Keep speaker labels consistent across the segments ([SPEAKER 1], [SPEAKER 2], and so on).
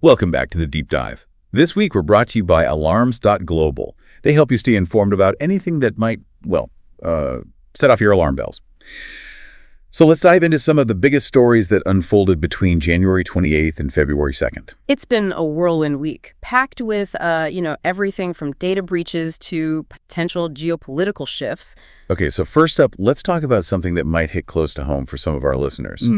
[SPEAKER 1] Welcome back to the Deep Dive. This week we're brought to you by Alarms.Global. They help you stay informed about anything that might, set off your alarm bells. So let's dive into some of the biggest stories that unfolded between January 28th and February 2nd.
[SPEAKER 2] It's been a whirlwind week, packed with, everything from data breaches to potential geopolitical shifts.
[SPEAKER 1] Okay, so first up, let's talk about something that might hit close to home for some of our listeners.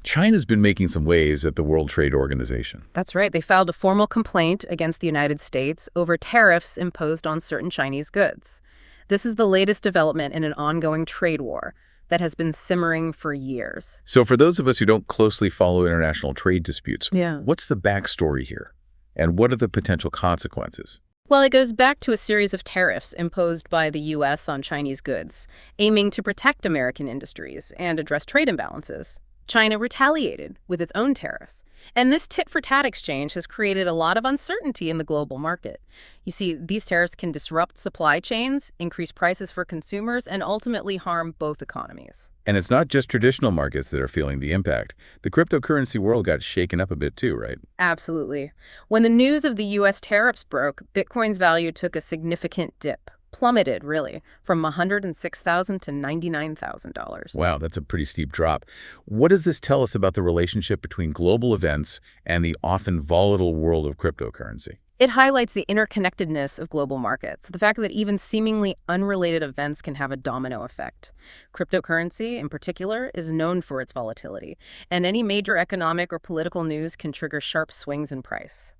[SPEAKER 1] China's been making some waves at the World Trade Organization.
[SPEAKER 2] That's right. They filed a formal complaint against the United States over tariffs imposed on certain Chinese goods. This is the latest development in an ongoing trade war that has been simmering for years.
[SPEAKER 1] So for those of us who don't closely follow international trade disputes,
[SPEAKER 2] Yeah.
[SPEAKER 1] what's the backstory here? And what are the potential consequences?
[SPEAKER 2] Well, it goes back to a series of tariffs imposed by the U.S. on Chinese goods, aiming to protect American industries and address trade imbalances. China retaliated with its own tariffs. And this tit-for-tat exchange has created a lot of uncertainty in the global market. You see, these tariffs can disrupt supply chains, increase prices for consumers, and ultimately harm both economies.
[SPEAKER 1] And it's not just traditional markets that are feeling the impact. The cryptocurrency world got shaken up a bit too, right?
[SPEAKER 2] Absolutely. When the news of the U.S. tariffs broke, Bitcoin's value took a significant dip. Plummeted, really, from $106,000 to $99,000.
[SPEAKER 1] Wow, that's a pretty steep drop. What does this tell us about the relationship between global events and the often volatile world of cryptocurrency?
[SPEAKER 2] It highlights the interconnectedness of global markets, the fact that even seemingly unrelated events can have a domino effect. Cryptocurrency, in particular, is known for its volatility, and any major economic or political news can trigger sharp swings in price.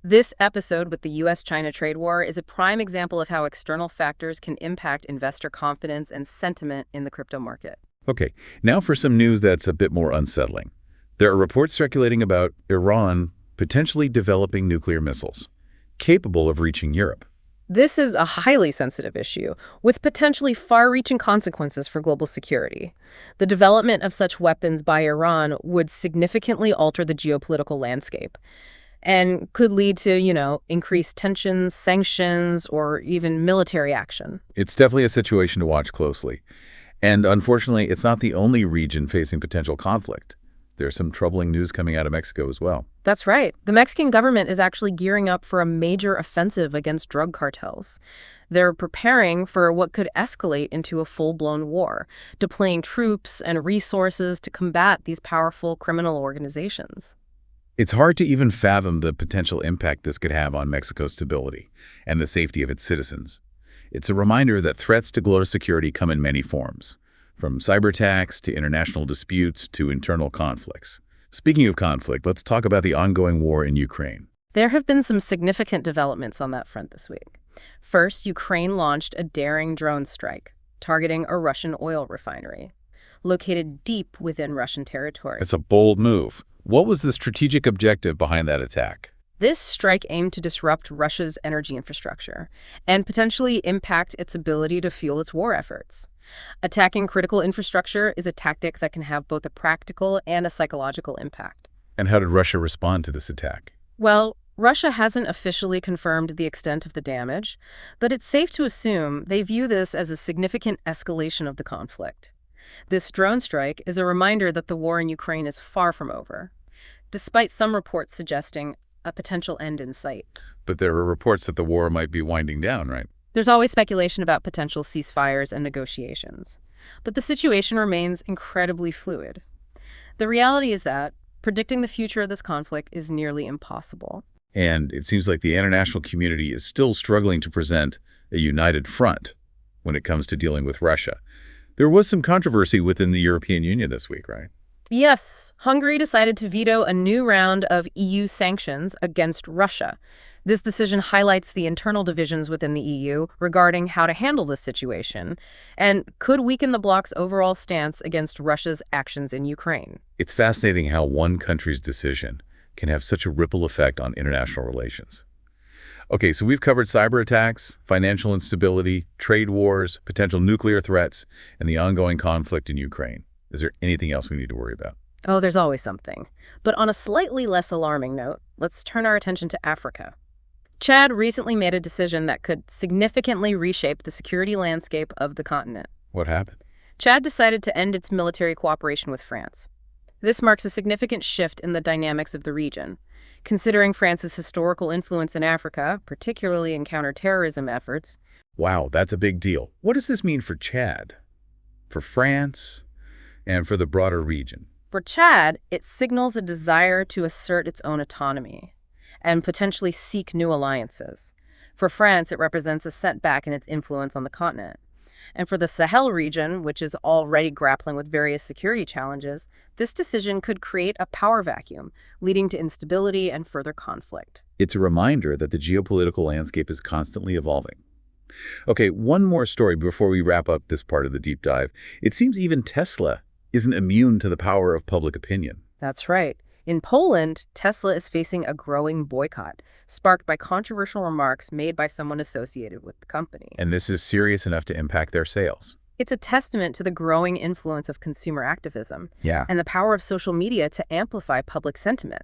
[SPEAKER 2] This episode with the U.S.-China trade war is a prime example of how external factors can impact investor confidence and sentiment in the crypto market.
[SPEAKER 1] Okay, now for some news that's a bit more unsettling. There are reports circulating about Iran potentially developing nuclear missiles, capable of reaching Europe.
[SPEAKER 2] This is a highly sensitive issue, with potentially far-reaching consequences for global security. The development of such weapons by Iran would significantly alter the geopolitical landscape, and could lead to, increased tensions, sanctions, or even military action.
[SPEAKER 1] It's definitely a situation to watch closely. And unfortunately, it's not the only region facing potential conflict. There's some troubling news coming out of Mexico as well.
[SPEAKER 2] That's right. The Mexican government is actually gearing up for a major offensive against drug cartels. They're preparing for what could escalate into a full-blown war, deploying troops and resources to combat these powerful criminal organizations.
[SPEAKER 1] It's hard to even fathom the potential impact this could have on Mexico's stability and the safety of its citizens. It's a reminder that threats to global security come in many forms, from cyber attacks to international disputes to internal conflicts. Speaking of conflict, let's talk about the ongoing war in Ukraine.
[SPEAKER 2] There have been some significant developments on that front this week. First, Ukraine launched a daring drone strike, targeting a Russian oil refinery, located deep within Russian territory.
[SPEAKER 1] It's a bold move. What was the strategic objective behind that attack?
[SPEAKER 2] This strike aimed to disrupt Russia's energy infrastructure and potentially impact its ability to fuel its war efforts. Attacking critical infrastructure is a tactic that can have both a practical and a psychological impact.
[SPEAKER 1] And how did Russia respond to this attack?
[SPEAKER 2] Well, Russia hasn't officially confirmed the extent of the damage, but it's safe to assume they view this as a significant escalation of the conflict. This drone strike is a reminder that the war in Ukraine is far from over, despite some reports suggesting a potential end in sight.
[SPEAKER 1] But there are reports that the war might be winding down, right?
[SPEAKER 2] There's always speculation about potential ceasefires and negotiations, but the situation remains incredibly fluid. The reality is that predicting the future of this conflict is nearly impossible.
[SPEAKER 1] And it seems like the international community is still struggling to present a united front when it comes to dealing with Russia. There was some controversy within the European Union this week, right?
[SPEAKER 2] Yes, Hungary decided to veto a new round of EU sanctions against Russia. This decision highlights the internal divisions within the EU regarding how to handle this situation and could weaken the bloc's overall stance against Russia's actions in Ukraine.
[SPEAKER 1] It's fascinating how one country's decision can have such a ripple effect on international relations. Okay, so we've covered cyber attacks, financial instability, trade wars, potential nuclear threats, and the ongoing conflict in Ukraine. Is there anything else we need to worry about?
[SPEAKER 2] Oh, there's always something. But on a slightly less alarming note, let's turn our attention to Africa. Chad recently made a decision that could significantly reshape the security landscape of the continent.
[SPEAKER 1] What happened?
[SPEAKER 2] Chad decided to end its military cooperation with France. This marks a significant shift in the dynamics of the region. Considering France's historical influence in Africa, particularly in counterterrorism efforts.
[SPEAKER 1] Wow, that's a big deal. What does this mean for Chad, for France, and for the broader region?
[SPEAKER 2] For Chad, it signals a desire to assert its own autonomy and potentially seek new alliances. For France, it represents a setback in its influence on the continent. And for the Sahel region, which is already grappling with various security challenges, this decision could create a power vacuum, leading to instability and further conflict.
[SPEAKER 1] It's a reminder that the geopolitical landscape is constantly evolving. Okay, one more story before we wrap up this part of the deep dive. It seems even Tesla isn't immune to the power of public opinion.
[SPEAKER 2] That's right. In Poland, Tesla is facing a growing boycott, sparked by controversial remarks made by someone associated with the company.
[SPEAKER 1] And this is serious enough to impact their sales.
[SPEAKER 2] It's a testament to the growing influence of consumer activism
[SPEAKER 1] Yeah.
[SPEAKER 2] and the power of social media to amplify public sentiment.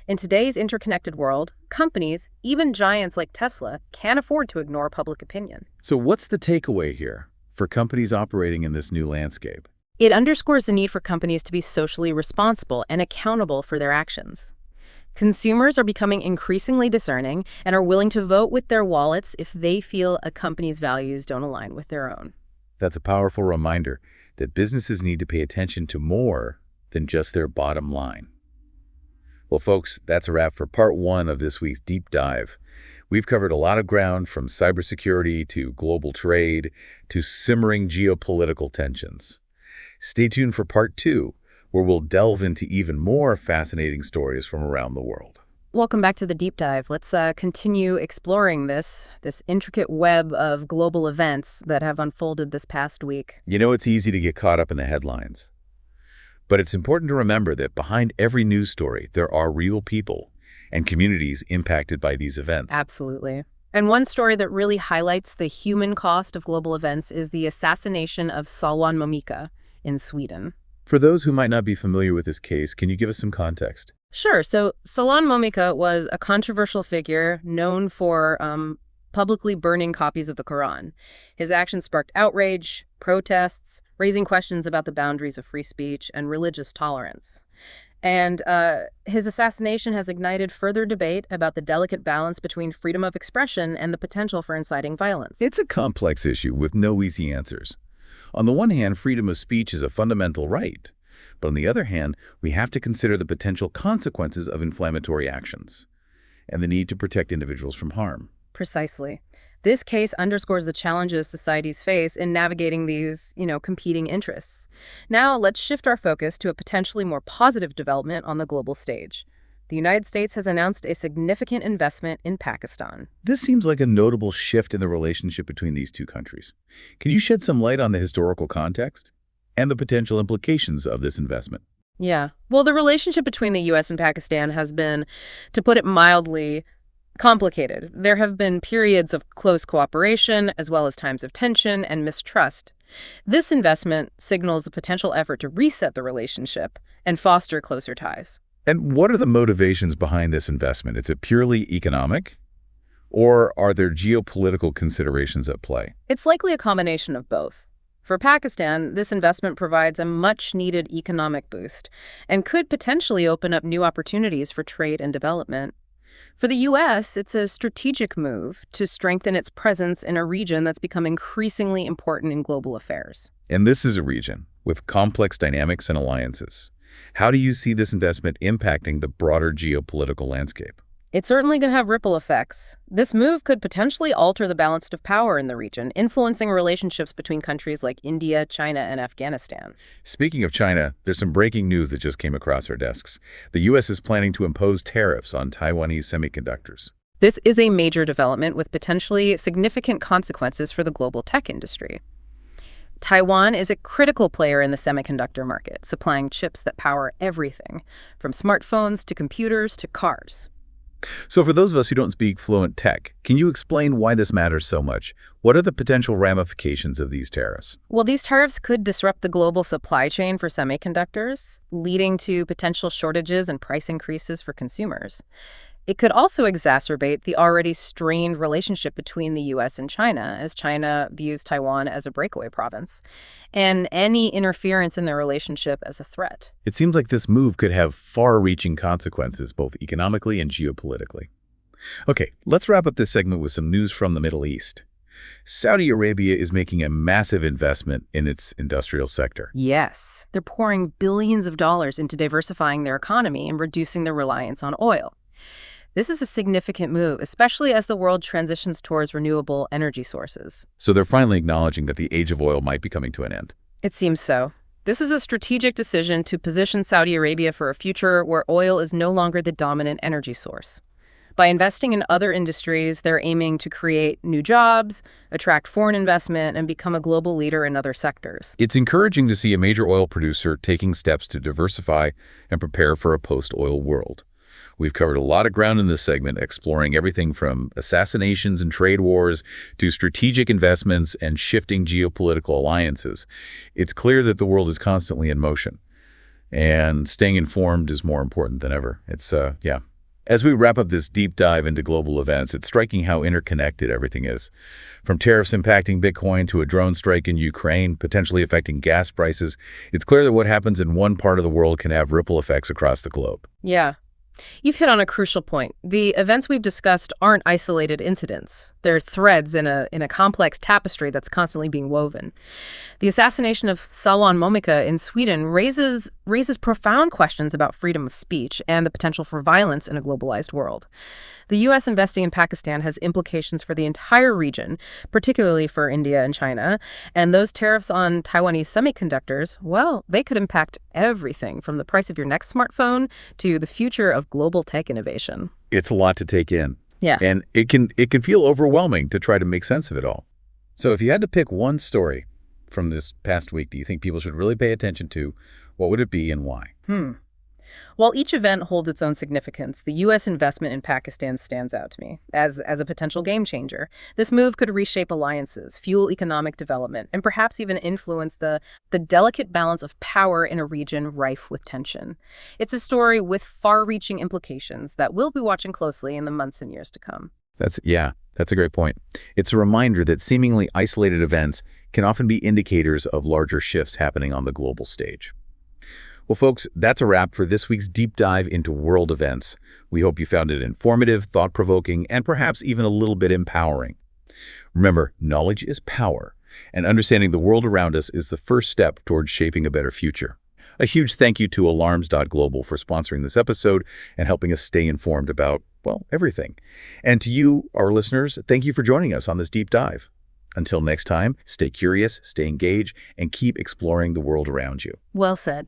[SPEAKER 2] In today's interconnected world, companies, even giants like Tesla, can't afford to ignore public opinion.
[SPEAKER 1] So what's the takeaway here for companies operating in this new landscape?
[SPEAKER 2] It underscores the need for companies to be socially responsible and accountable for their actions. Consumers are becoming increasingly discerning and are willing to vote with their wallets if they feel a company's values don't align with their own.
[SPEAKER 1] That's a powerful reminder that businesses need to pay attention to more than just their bottom line. Well, folks, that's a wrap for part one of this week's deep dive. We've covered a lot of ground, from cybersecurity to global trade to simmering geopolitical tensions. Stay tuned for part two, where we'll delve into even more fascinating stories from around the world.
[SPEAKER 2] Welcome back to the deep dive. Let's continue exploring this intricate web of global events that have unfolded this past week.
[SPEAKER 1] You know, it's easy to get caught up in the headlines. But it's important to remember that behind every news story, there are real people and communities impacted by these events.
[SPEAKER 2] Absolutely. And one story that really highlights the human cost of global events is the assassination of Salwan Momika in Sweden.
[SPEAKER 1] For those who might not be familiar with this case, can you give us some context?
[SPEAKER 2] Sure. So Salwan Momika was a controversial figure known for publicly burning copies of the Quran. His actions sparked outrage, protests, raising questions about the boundaries of free speech and religious tolerance. And his assassination has ignited further debate about the delicate balance between freedom of expression and the potential for inciting violence.
[SPEAKER 1] It's a complex issue with no easy answers. On the one hand, freedom of speech is a fundamental right. But on the other hand, we have to consider the potential consequences of inflammatory actions and the need to protect individuals from harm.
[SPEAKER 2] Precisely. This case underscores the challenges societies face in navigating these, competing interests. Now, let's shift our focus to a potentially more positive development on the global stage. The United States has announced a significant investment in Pakistan.
[SPEAKER 1] This seems like a notable shift in the relationship between these two countries. Can you shed some light on the historical context and the potential implications of this investment?
[SPEAKER 2] Yeah. Well, the relationship between the U.S. and Pakistan has been, to put it mildly, complicated. There have been periods of close cooperation, as well as times of tension and mistrust. This investment signals a potential effort to reset the relationship and foster closer ties.
[SPEAKER 1] And what are the motivations behind this investment? Is it purely economic, or are there geopolitical considerations at play?
[SPEAKER 2] It's likely a combination of both. For Pakistan, this investment provides a much-needed economic boost and could potentially open up new opportunities for trade and development. For the U.S., it's a strategic move to strengthen its presence in a region that's become increasingly important in global affairs.
[SPEAKER 1] And this is a region with complex dynamics and alliances. How do you see this investment impacting the broader geopolitical landscape?
[SPEAKER 2] It's certainly going to have ripple effects. This move could potentially alter the balance of power in the region, influencing relationships between countries like India, China, and Afghanistan.
[SPEAKER 1] Speaking of China, there's some breaking news that just came across our desks. The U.S. is planning to impose tariffs on Taiwanese semiconductors.
[SPEAKER 2] This is a major development with potentially significant consequences for the global tech industry. Taiwan is a critical player in the semiconductor market, supplying chips that power everything, from smartphones to computers to cars.
[SPEAKER 1] So for those of us who don't speak fluent tech, can you explain why this matters so much? What are the potential ramifications of these tariffs?
[SPEAKER 2] Well, these tariffs could disrupt the global supply chain for semiconductors, leading to potential shortages and price increases for consumers. It could also exacerbate the already strained relationship between the U.S. and China, as China views Taiwan as a breakaway province, and any interference in their relationship as a threat.
[SPEAKER 1] It seems like this move could have far-reaching consequences, both economically and geopolitically. Okay, let's wrap up this segment with some news from the Middle East. Saudi Arabia is making a massive investment in its industrial sector.
[SPEAKER 2] Yes, they're pouring billions of dollars into diversifying their economy and reducing their reliance on oil. This is a significant move, especially as the world transitions towards renewable energy sources.
[SPEAKER 1] So they're finally acknowledging that the age of oil might be coming to an end.
[SPEAKER 2] It seems so. This is a strategic decision to position Saudi Arabia for a future where oil is no longer the dominant energy source. By investing in other industries, they're aiming to create new jobs, attract foreign investment, and become a global leader in other sectors.
[SPEAKER 1] It's encouraging to see a major oil producer taking steps to diversify and prepare for a post-oil world. We've covered a lot of ground in this segment, exploring everything from assassinations and trade wars to strategic investments and shifting geopolitical alliances. It's clear that the world is constantly in motion, and staying informed is more important than ever. Yeah. As we wrap up this deep dive into global events, it's striking how interconnected everything is. From tariffs impacting Bitcoin to a drone strike in Ukraine, potentially affecting gas prices, it's clear that what happens in one part of the world can have ripple effects across the globe.
[SPEAKER 2] Yeah. You've hit on a crucial point. The events we've discussed aren't isolated incidents. They're threads in a complex tapestry that's constantly being woven. The assassination of Salwan Momika in Sweden raises profound questions about freedom of speech and the potential for violence in a globalized world. The U.S. investing in Pakistan has implications for the entire region, particularly for India and China. And those tariffs on Taiwanese semiconductors, well, they could impact everything from the price of your next smartphone to the future of global tech innovation.
[SPEAKER 1] It's a lot to take in.
[SPEAKER 2] Yeah.
[SPEAKER 1] And it can feel overwhelming to try to make sense of it all. So if you had to pick one story from this past week that you think people should really pay attention to, what would it be and why?
[SPEAKER 2] While each event holds its own significance, the U.S. investment in Pakistan stands out to me as a potential game changer. This move could reshape alliances, fuel economic development, and perhaps even influence the delicate balance of power in a region rife with tension. It's a story with far-reaching implications that we'll be watching closely in the months and years to come.
[SPEAKER 1] That's a great point. It's a reminder that seemingly isolated events can often be indicators of larger shifts happening on the global stage. Well, folks, that's a wrap for this week's deep dive into world events. We hope you found it informative, thought-provoking, and perhaps even a little bit empowering. Remember, knowledge is power, and understanding the world around us is the first step towards shaping a better future. A huge thank you to Alarms.Global for sponsoring this episode and helping us stay informed about, well, everything. And to you, our listeners, thank you for joining us on this deep dive. Until next time, stay curious, stay engaged, and keep exploring the world around you.
[SPEAKER 2] Well said.